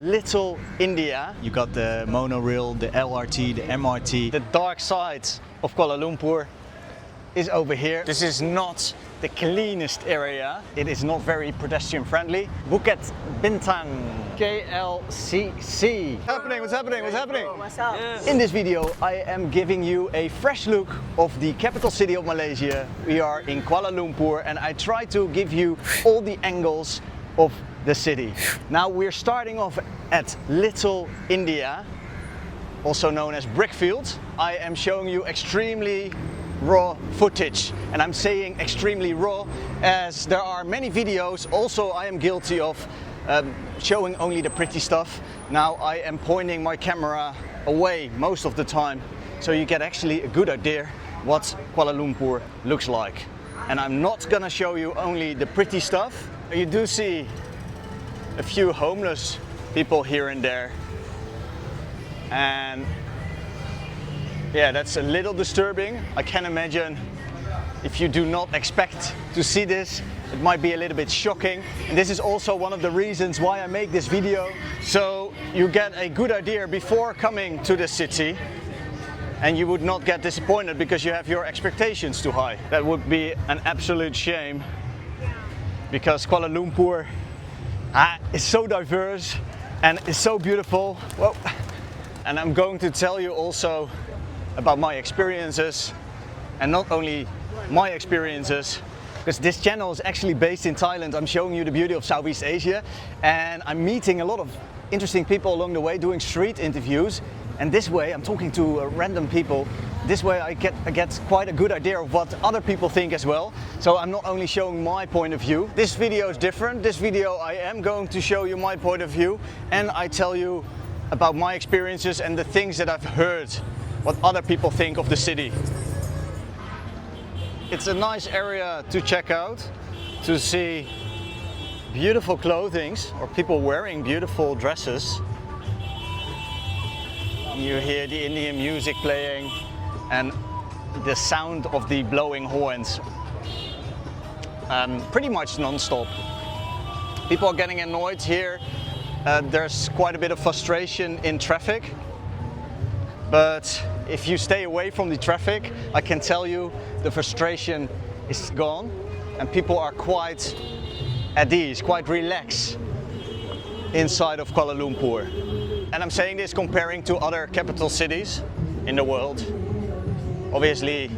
Little India. You got the monorail, the LRT, the MRT. The dark side of Kuala Lumpur is over here. This is not the cleanest area. It is not very pedestrian friendly. Bukit Bintang, KLCC. What's happening? What's up? In this video, I am giving you a fresh look of the capital city of Malaysia. We are in Kuala Lumpur and I try to give you all the angles of the city. Now we're starting off at Little India, also known as Brickfield. I am showing you extremely raw footage, and I'm saying extremely raw as there are many videos also I am guilty of showing only the pretty stuff. Now I am pointing my camera away most of the time so you get actually a good idea what Kuala Lumpur looks like. And I'm not gonna show you only the pretty stuff. You do see a few homeless people here and there, and yeah, that's a little disturbing. I can imagine if you do not expect to see this, it might be a little bit shocking. And this is also one of the reasons why I make this video, so you get a good idea before coming to the city and you would not get disappointed because you have your expectations too high. That would be an absolute shame, because Kuala Lumpur is so diverse and it's so beautiful. Whoa. And I'm going to tell you also about my experiences, and not only my experiences, because this channel is actually based in Thailand. I'm showing you the beauty of Southeast Asia, and I'm meeting a lot of interesting people along the way, doing street interviews, and this way I'm talking to random people. This way I get quite a good idea of what other people think as well. So I'm not only showing my point of view. This video is different. This video I am going to show you my point of view, and I tell you about my experiences and the things that I've heard, what other people think of the city. It's a nice area to check out, to see beautiful clothing or people wearing beautiful dresses. You hear the Indian music playing and the sound of the blowing horns pretty much non-stop. People are getting annoyed here. There's quite a bit of frustration in traffic, but if you stay away from the traffic, I can tell you the frustration is gone and people are quite at ease, quite relaxed inside of Kuala Lumpur. And I'm saying this comparing to other capital cities in the world. Obviously,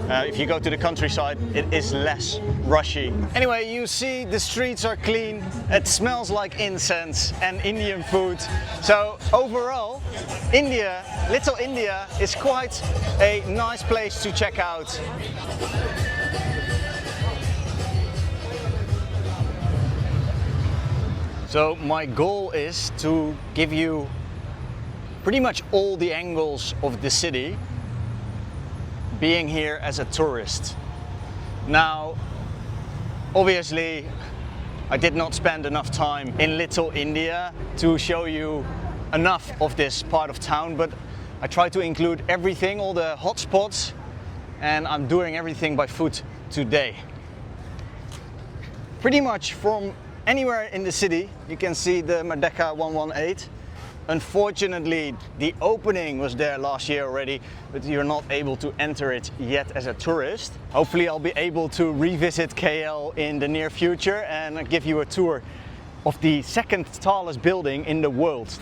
if you go to the countryside, it is less rushy. Anyway, you see the streets are clean, it smells like incense and Indian food. So overall, Little India is quite a nice place to check out. So my goal is to give you pretty much all the angles of the city, being here as a tourist. Now, obviously, I did not spend enough time in Little India to show you enough of this part of town, but I try to include everything, all the hot spots, and I'm doing everything by foot today. Pretty much from anywhere in the city, you can see the Merdeka 118. Unfortunately, the opening was there last year already, but you're not able to enter it yet as a tourist. Hopefully I'll be able to revisit KL in the near future and give you a tour of the second tallest building in the world.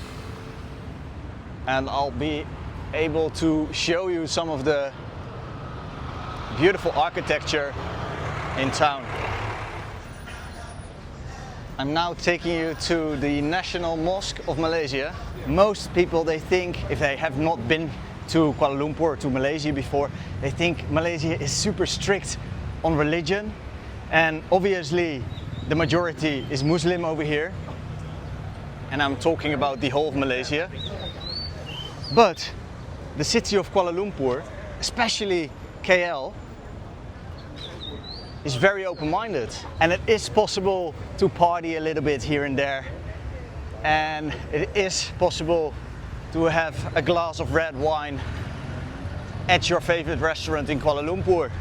And I'll be able to show you some of the beautiful architecture in town. I'm now taking you to the National Mosque of Malaysia. Most people, they think, if they have not been to Kuala Lumpur or to Malaysia before, they think Malaysia is super strict on religion. And obviously the majority is Muslim over here. And I'm talking about the whole of Malaysia. But the city of Kuala Lumpur, especially KL, is very open-minded, and it is possible to party a little bit here and there, and it is possible to have a glass of red wine at your favorite restaurant in Kuala Lumpur.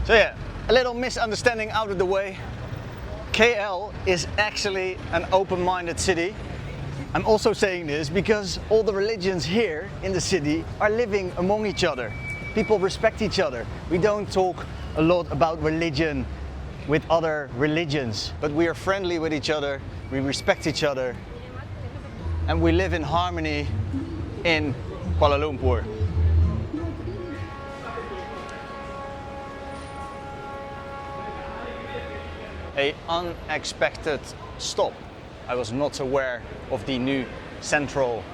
So yeah, a little misunderstanding out of the way. KL is actually an open-minded city. I'm also saying this because all the religions here in the city are living among each other. People respect each other. We don't talk a lot about religion with other religions, but we are friendly with each other, we respect each other, and we live in harmony in Kuala Lumpur. An unexpected stop. I was not aware of the new central.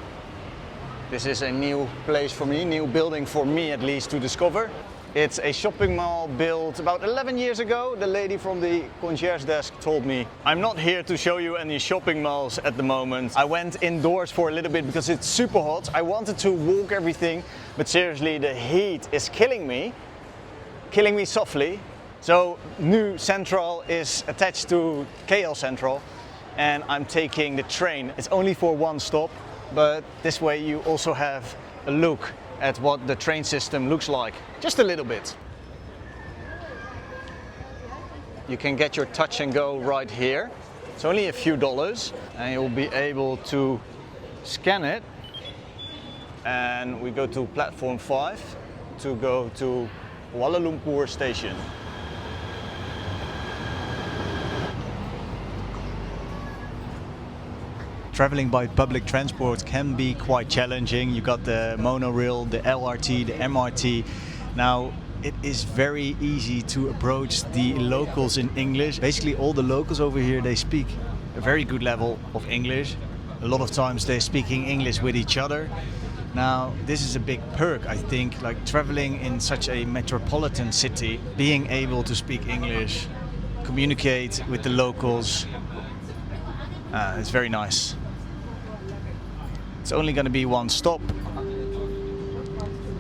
This is a new place for me, new building for me at least to discover. It's a shopping mall built about 11 years ago. The lady from the concierge desk told me. I'm not here to show you any shopping malls at the moment. I went indoors for a little bit because it's super hot. I wanted to walk everything, but seriously the heat is killing me softly. So New Central is attached to KL Central and I'm taking the train. It's only for one stop, but this way you also have a look at what the train system looks like, just a little bit. You can get your touch and go right here. It's only a few dollars and you'll be able to scan it. And we go to platform 5 to go to Kuala Lumpur station. Traveling by public transport can be quite challenging. You got the monorail, the LRT, the MRT. Now, it is very easy to approach the locals in English. Basically, all the locals over here, they speak a very good level of English. A lot of times they're speaking English with each other. Now, this is a big perk, I think, like traveling in such a metropolitan city, being able to speak English, communicate with the locals, it's very nice. It's only going to be one stop,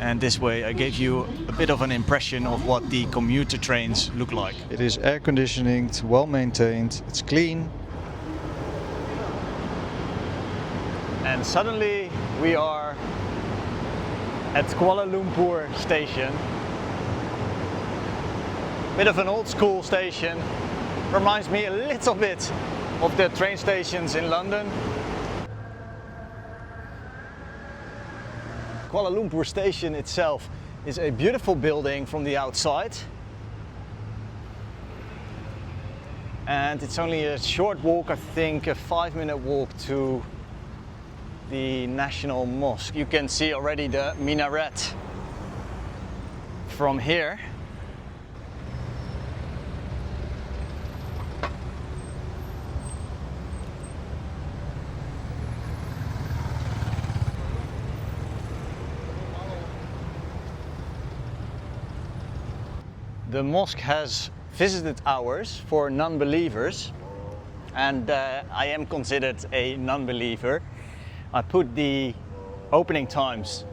and this way I gave you a bit of an impression of what the commuter trains look like. It is air conditioned, well maintained, it's clean. And suddenly we are at Kuala Lumpur station. Bit of an old school station. Reminds me a little bit of the train stations in London. Kuala Lumpur station itself is a beautiful building from the outside. And it's only a short walk, I think a 5-minute walk to the National Mosque. You can see already the minaret from here. The mosque has visited hours for non-believers, and I am considered a non-believer. I put the opening times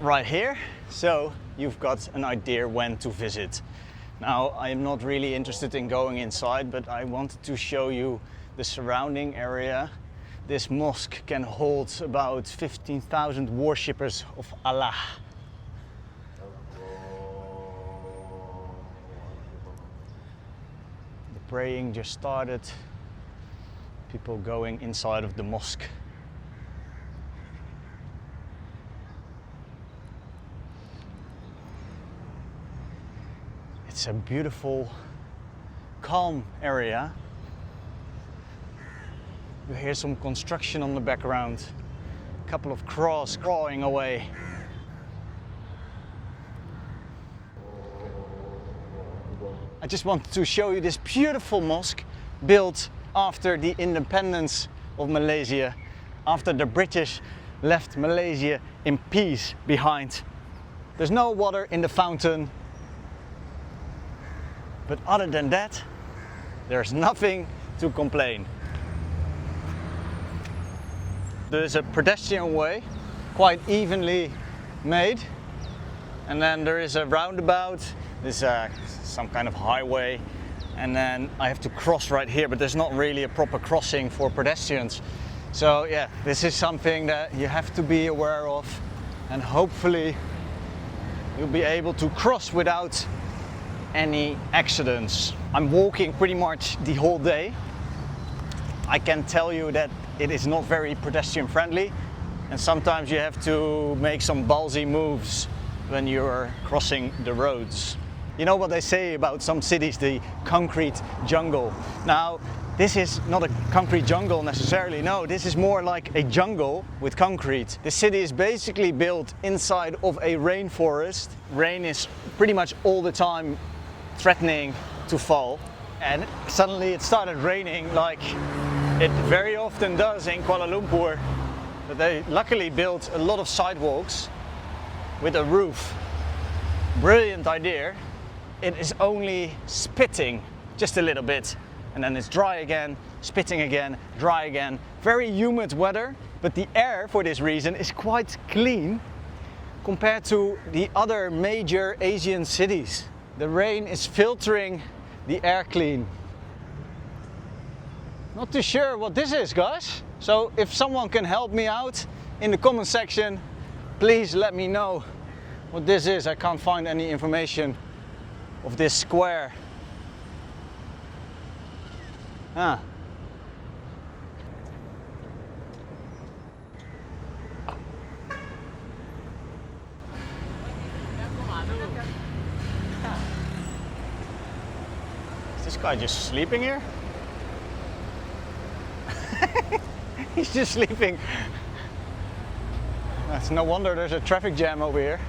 right here, so you've got an idea when to visit. Now, I am not really interested in going inside, but I wanted to show you the surrounding area. This mosque can hold about 15,000 worshippers of Allah. Praying just started, people going inside of the mosque. It's a beautiful, calm area. You hear some construction on the background, a couple of crows crawling away. I just wanted to show you this beautiful mosque built after the independence of Malaysia, after the British left Malaysia in peace behind. There's no water in the fountain, but other than that, there's nothing to complain. There's a pedestrian way, quite evenly made, and then there is a roundabout. There's some kind of highway, and then I have to cross right here, but there's not really a proper crossing for pedestrians. So yeah, this is something that you have to be aware of, and hopefully you'll be able to cross without any accidents. I'm walking pretty much the whole day. I can tell you that it is not very pedestrian friendly, and sometimes you have to make some ballsy moves when you're crossing the roads. You know what they say about some cities, the concrete jungle. Now, this is not a concrete jungle necessarily, no, this is more like a jungle with concrete. The city is basically built inside of a rainforest. Rain is pretty much all the time threatening to fall, and suddenly it started raining like it very often does in Kuala Lumpur. But they luckily built a lot of sidewalks with a roof. Brilliant idea. It is only spitting just a little bit, and then it's dry again, spitting again, dry again. Very humid weather, but the air for this reason is quite clean compared to the other major Asian cities. The rain is filtering the air clean. Not too sure what this is, guys. So if someone can help me out in the comment section, please let me know what this is. I can't find any information of this square. Is this guy just sleeping here? He's just sleeping. That's no wonder there's a traffic jam over here.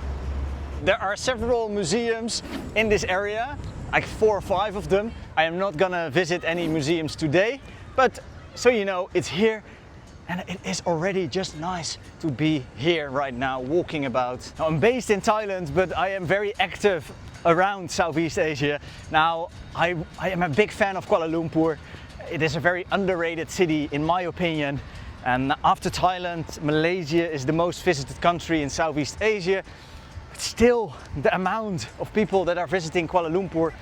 There are several museums in this area, like 4 or 5 of them. I am not gonna visit any museums today, but so you know, it's here, and it is already just nice to be here right now, walking about. Now, I'm based in Thailand, but I am very active around Southeast Asia. Now, I am a big fan of Kuala Lumpur. It is a very underrated city in my opinion, and after Thailand, Malaysia is the most visited country in Southeast Asia. But still, the amount of people that are visiting Kuala Lumpur,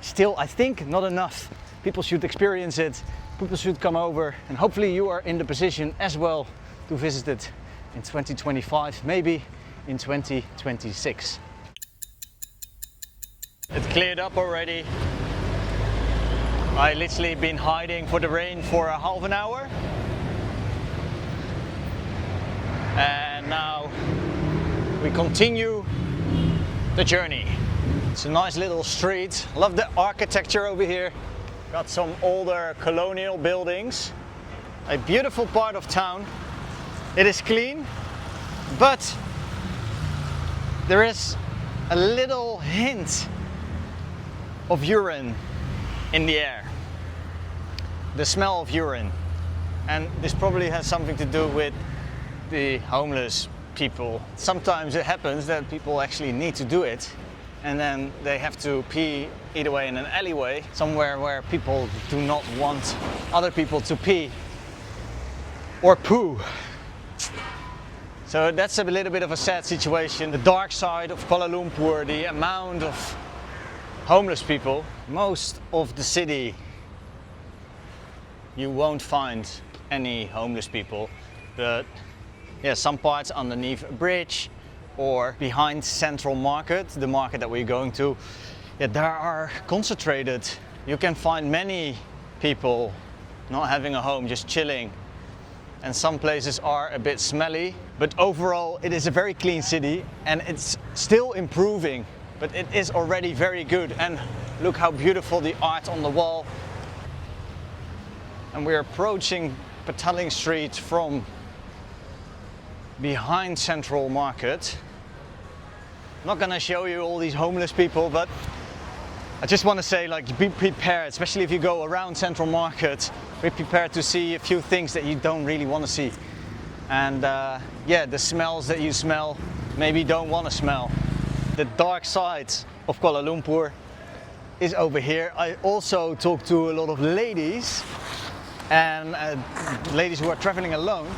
still I think not enough. People should experience it, people should come over, and hopefully you are in the position as well to visit it in 2025, maybe in 2026. It cleared up already. I literally been hiding for the rain for a half an hour, and now we continue the journey. It's a nice little street. Love the architecture over here. Got some older colonial buildings. A beautiful part of town. It is clean, but there is a little hint of urine in the air. The smell of urine. And this probably has something to do with the homeless people. Sometimes it happens that people actually need to do it, and then they have to pee either way in an alleyway, somewhere where people do not want other people to pee or poo. So that's a little bit of a sad situation. The dark side of Kuala Lumpur, the amount of homeless people. Most of the city you won't find any homeless people, but yeah, some parts underneath a bridge or behind Central Market, the market that we're going to, yeah, there are concentrated. You can find many people not having a home, just chilling. And some places are a bit smelly, but overall it is a very clean city, and it's still improving, but it is already very good. And look how beautiful the art on the wall. And we're approaching Petaling Street from behind Central Market. I'm not gonna show you all these homeless people, but I just want to say, like, be prepared, especially if you go around Central Market. Be prepared to see a few things that you don't really want to see. And yeah, the smells that you smell, maybe don't want to smell. The dark side of Kuala Lumpur is over here. I also talked to a lot of ladies, and ladies who are traveling alone.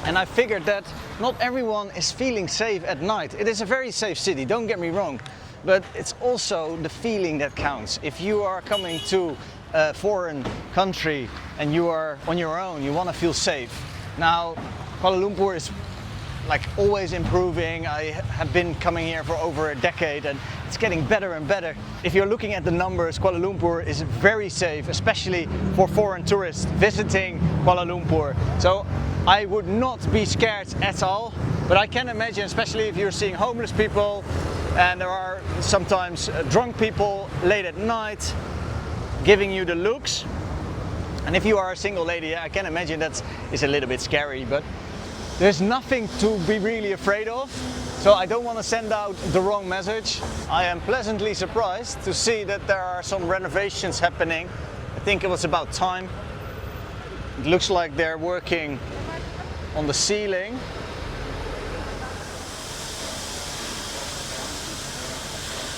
And I figured that not everyone is feeling safe at night. It is a very safe city, don't get me wrong. But it's also the feeling that counts. If you are coming to a foreign country and you are on your own, you want to feel safe. Now, Kuala Lumpur is like always improving. I have been coming here for over a decade and it's getting better and better. If you're looking at the numbers, Kuala Lumpur is very safe, especially for foreign tourists visiting Kuala Lumpur. So I would not be scared at all, but I can imagine, especially if you're seeing homeless people and there are sometimes drunk people late at night giving you the looks. And if you are a single lady, I can imagine that is a little bit scary, but there's nothing to be really afraid of. So I don't want to send out the wrong message. I am pleasantly surprised to see that there are some renovations happening. I think it was about time. It looks like they're working on the ceiling.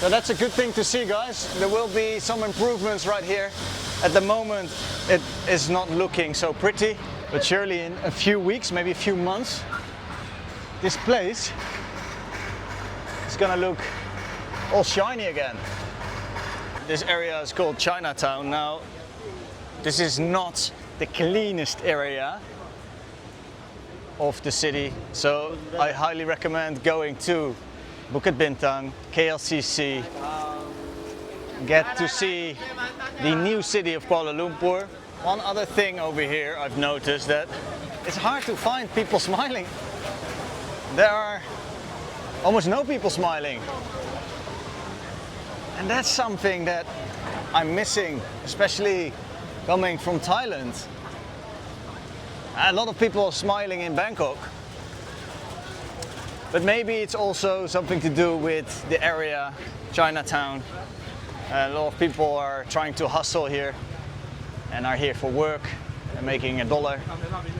So that's a good thing to see, guys. There will be some improvements right here. At the moment, it is not looking so pretty, but surely in a few weeks, maybe a few months, this place is gonna look all shiny again. This area is called Chinatown. Now, this is not the cleanest area of the city, so I highly recommend going to Bukit Bintang, KLCC, get to see the new city of Kuala Lumpur. One other thing over here I've noticed that it's hard to find people smiling. There are almost no people smiling. And that's something that I'm missing, especially coming from Thailand. A lot of people are smiling in Bangkok. But maybe it's also something to do with the area, Chinatown. A lot of people are trying to hustle here and are here for work and making $1,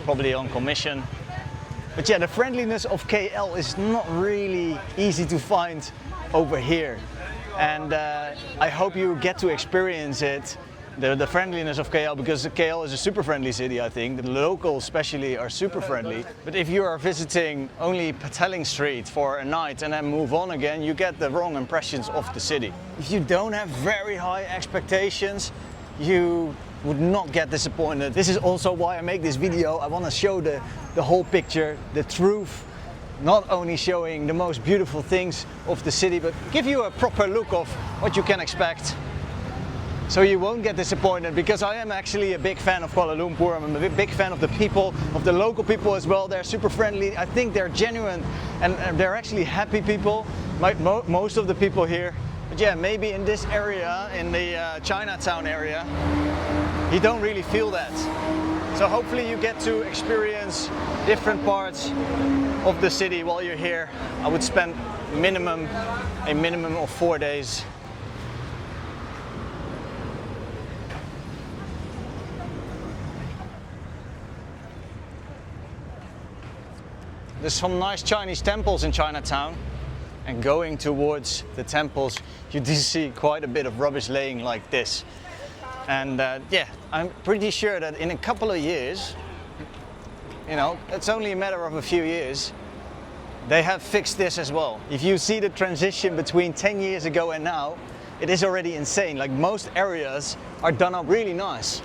probably on commission. But yeah, the friendliness of KL is not really easy to find over here. And I hope you get to experience it, the friendliness of KL, because KL is a super friendly city, I think. The locals especially are super friendly. But if you are visiting only Petaling Street for a night and then move on again, you get the wrong impressions of the city. If you don't have very high expectations, you would not get disappointed. This is also why I make this video. I want to show the whole picture, the truth. Not only showing the most beautiful things of the city, but give you a proper look of what you can expect. So you won't get disappointed, because I am actually a big fan of Kuala Lumpur. I'm a big fan of the people, of the local people as well. They're super friendly. I think they're genuine and they're actually happy people, like most of the people here. But yeah, maybe in this area, in the Chinatown area, you don't really feel that. So hopefully you get to experience different parts of the city while you're here. I would spend a minimum of 4 days. There's some nice Chinese temples in Chinatown, and going towards the temples you do see quite a bit of rubbish laying like this. And yeah, I'm pretty sure that in a couple of years, you know, it's only a matter of a few years, they have fixed this as well. If you see the transition between 10 years ago and now, it is already insane. Like, most areas are done up really nice.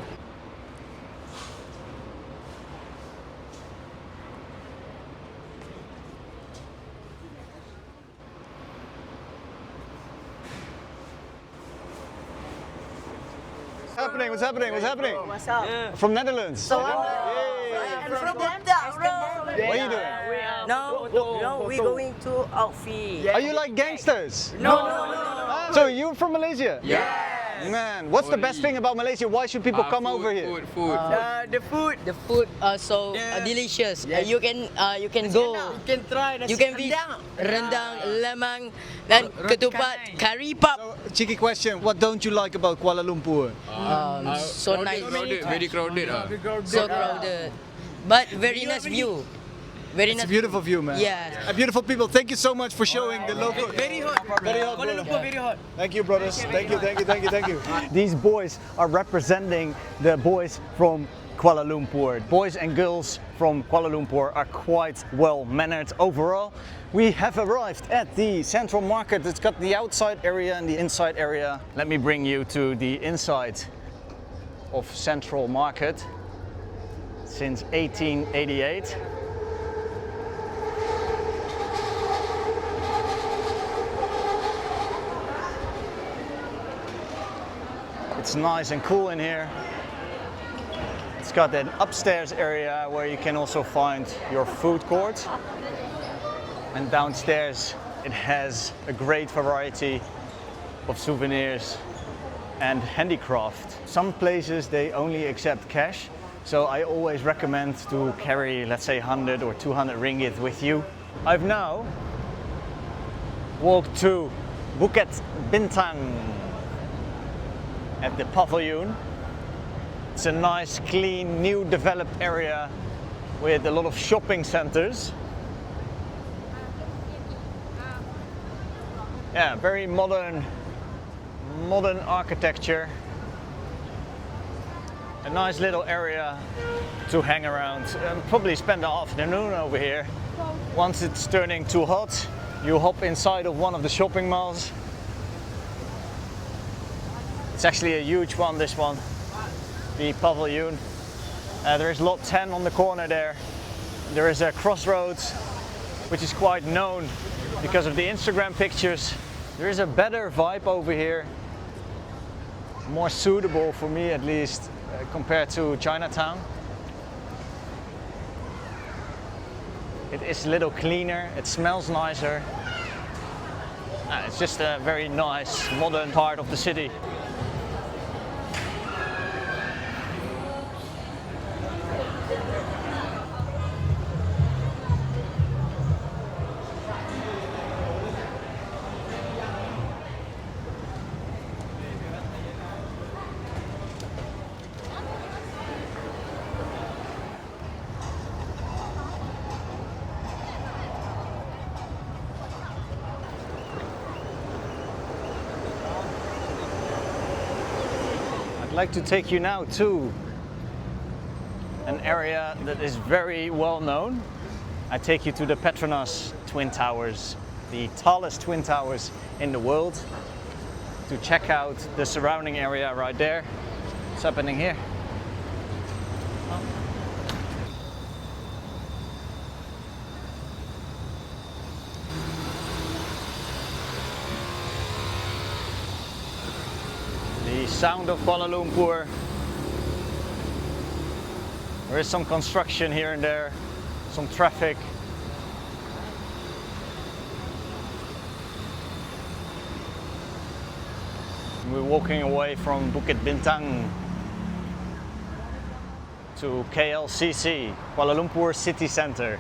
What's happening? What's up? Yeah. From Netherlands. So I'm from Kota, bro. What are you doing? No, we're going to outfit. Are you like gangsters? No. So you're from Malaysia? Yeah. Man, what's the best thing about Malaysia? Why should people come over here? Food. The food are so delicious. Yes. You can go. You can try nasi You can be rendang, lemang, dan ketupat, curry pap. So, cheeky question, what don't you like about Kuala Lumpur? So nice. Very crowded. So crowded. But very nice view. Very It's nice. a beautiful view, man. Yeah. Beautiful people. Thank you so much for showing the local. Very hot. Very hot, Kuala brother. Lumpur very hot. Thank you, brothers. Thank you. These boys are representing the boys from Kuala Lumpur. Boys and girls from Kuala Lumpur are quite well mannered overall. We have arrived at the central market. It's got the outside area and the inside area. Let me bring you to the inside of Central Market since 1888. It's nice and cool in here. It's got an upstairs area where you can also find your food court. And downstairs it has a great variety of souvenirs and handicraft. Some places they only accept cash, so I always recommend to carry, let's say, 100 or 200 ringgit with you. I've now walked to Bukit Bintang at the pavilion. It's a nice, clean, new developed area with a lot of shopping centers. Yeah, very modern architecture. A nice little area to hang around and probably spend the afternoon over here. Once it's turning too hot, you hop inside of one of the shopping malls. It's actually a huge one, this one, the pavilion. There is lot 10 on the corner there. There is a crossroads, which is quite known because of the Instagram pictures. There is a better vibe over here, more suitable for me at least, compared to Chinatown. It is a little cleaner, it smells nicer. It's just a very nice, modern part of the city. I'd like to take you now to an area that is very well known. I take you to the Petronas Twin Towers, the tallest twin towers in the world, to check out the surrounding area right there. What's happening here? The sound of Kuala Lumpur. There is some construction here and there, some traffic. We're walking away from Bukit Bintang to KLCC, Kuala Lumpur City Centre.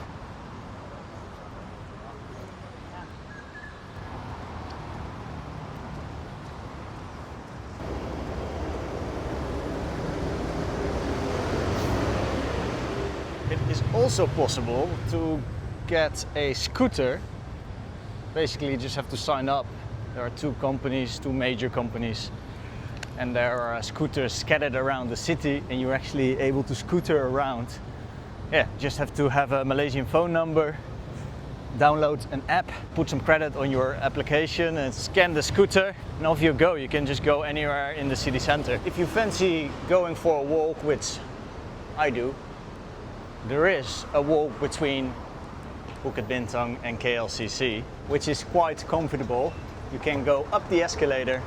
It is also possible to get a scooter. Basically, you just have to sign up. There are two major companies, and there are scooters scattered around the city, and you're actually able to scooter around. Yeah, just have to have a Malaysian phone number, download an app, put some credit on your application and scan the scooter, and off you go. You can just go anywhere in the city center. If you fancy going for a walk, which I do, there is a walk between Bukit Bintang and KLCC, which is quite comfortable. You can go up the escalator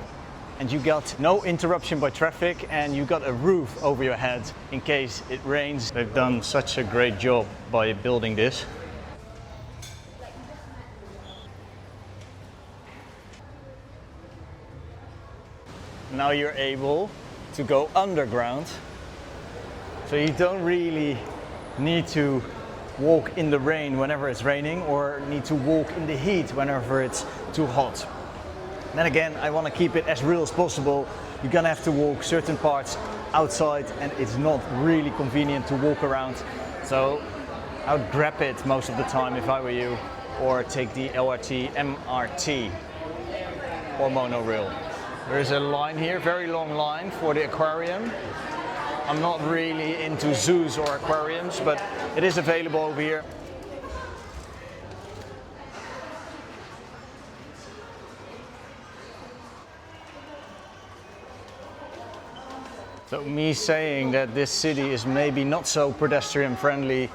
and you got no interruption by traffic, and you got a roof over your head in case it rains. They've done such a great job by building this. Now you're able to go underground, so you don't really need to walk in the rain whenever it's raining, or need to walk in the heat whenever it's too hot. Then again, I want to keep it as real as possible. You're gonna have to walk certain parts outside, and it's not really convenient to walk around. So I would grab it most of the time if I were you, or take the LRT, MRT, or monorail. There is a line here, very long line for the aquarium. I'm not really into zoos or aquariums, but it is available over here. So me saying that this city is maybe not so pedestrian friendly,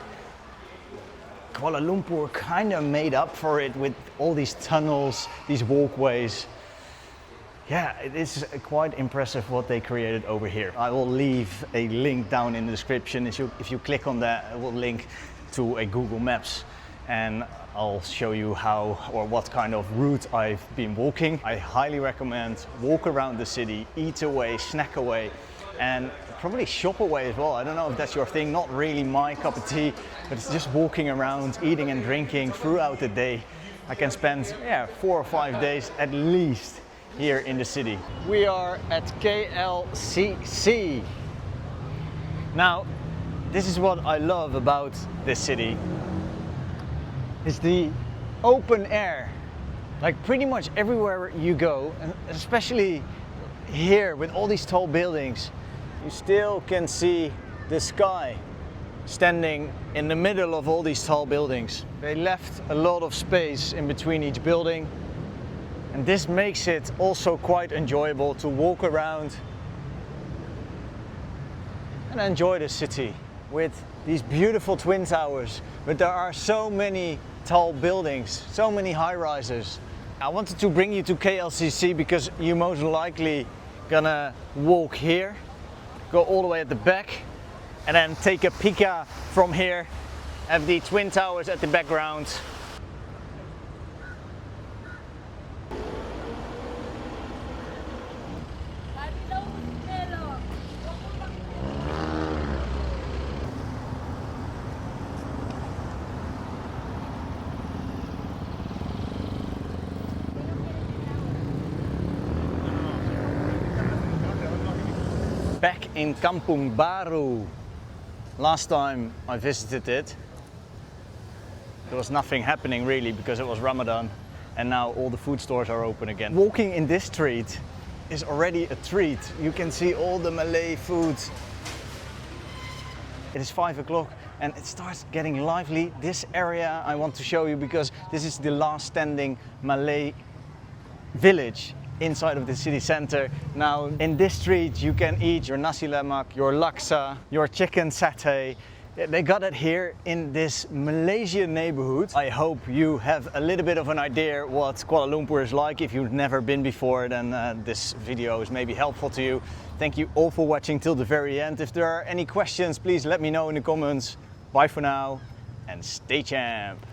Kuala Lumpur kind of made up for it with all these tunnels, these walkways. Yeah, it is quite impressive what they created over here. I will leave a link down in the description. If you click on that, it will link to a Google Maps, and I'll show you how or what kind of route I've been walking. I highly recommend walk around the city, eat away, snack away, and probably shop away as well. I don't know if that's your thing, not really my cup of tea, but it's just walking around, eating and drinking throughout the day. I can spend 4 or 5 days at least here in the city. We are at KLCC. Now, this is what I love about this city. It's the open air. Like pretty much everywhere you go, and especially here with all these tall buildings, you still can see the sky standing in the middle of all these tall buildings. They left a lot of space in between each building, and this makes it also quite enjoyable to walk around and enjoy the city with these beautiful twin towers. But there are so many tall buildings, so many high-rises. I wanted to bring you to KLCC because you're most likely gonna walk here, go all the way at the back, and then take a pika from here, have the twin towers at the background. Back in Kampung Baru. Last time I visited it, there was nothing happening really because it was Ramadan, and now all the food stores are open again. Walking in this street is already a treat. You can see all the Malay foods. It is 5 o'clock and it starts getting lively. This area I want to show you because this is the last standing Malay village inside of the city center. Now in this street you can eat your nasi lemak, your laksa, your chicken satay. They got it here in this Malaysian neighborhood. I hope you have a little bit of an idea what Kuala Lumpur is like. If you've never been before, then this video is maybe helpful to you. Thank you all for watching till the very end. If there are any questions, please let me know in the comments. Bye for now and stay champ.